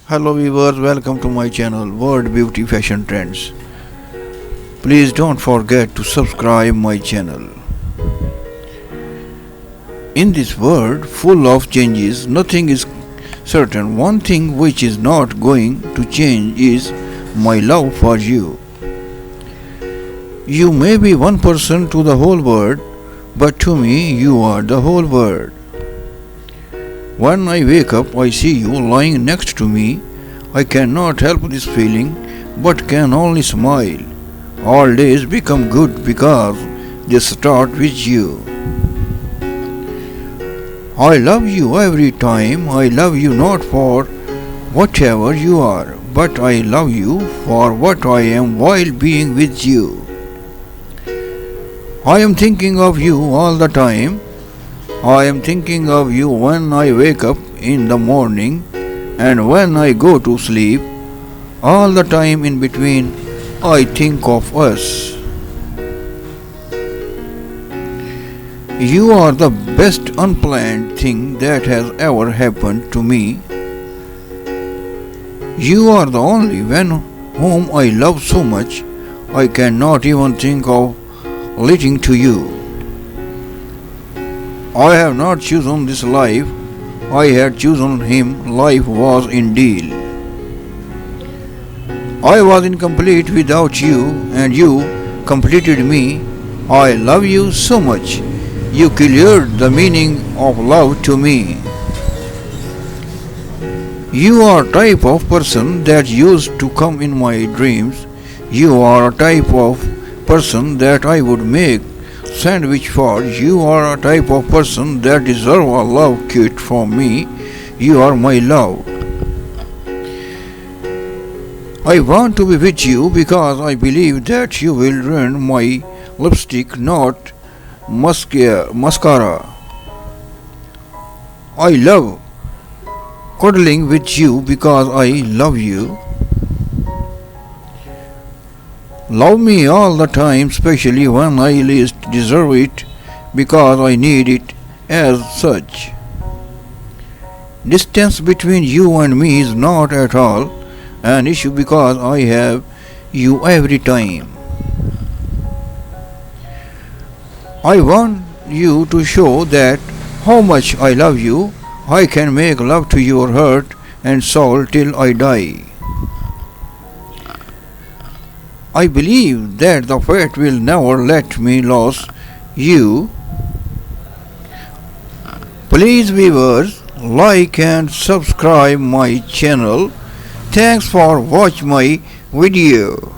Hello viewers, welcome to my channel World Beauty Fashion Trends. Please don't forget to subscribe my channel. In this world full of changes, nothing is certain. One thing which is not going to change is my love for you. You may be one person to the whole world, but to me you are the whole world. When I wake up, I see you lying next to me. I cannot help this feeling, but can only smile. All days become good because they start with you. I love you every time. I love you not for whatever you are, but I love you for what I am while being with you. I am thinking of you all the time. I am thinking of you when I wake up in the morning and when I go to sleep. All the time in between, I think of us. You are the best unplanned thing that has ever happened to me. You are the only one whom I love so much, I cannot even think of letting to you. I have not chosen this life, I had chosen him. Life was indeed. I was incomplete without you, and you completed me. I love you so much. You cleared the meaning of love to me. You are a type of person that used to come in my dreams. You are a type of person that I would make sandwich for. You are a type of person that deserve a love kit from me. You are my love. I want to be with you because I believe that you will ruin my lipstick, not mascara. I love cuddling with you because I love you. Love me all the time, especially when I least deserve it, because I need it as such. Distance between you and me is not at all an issue because I have you every time. I want you to show that how much I love you. I can make love to your heart and soul till I die. I believe that the fate will never let me lose you. Please viewers, like and subscribe my channel. Thanks for watching my video.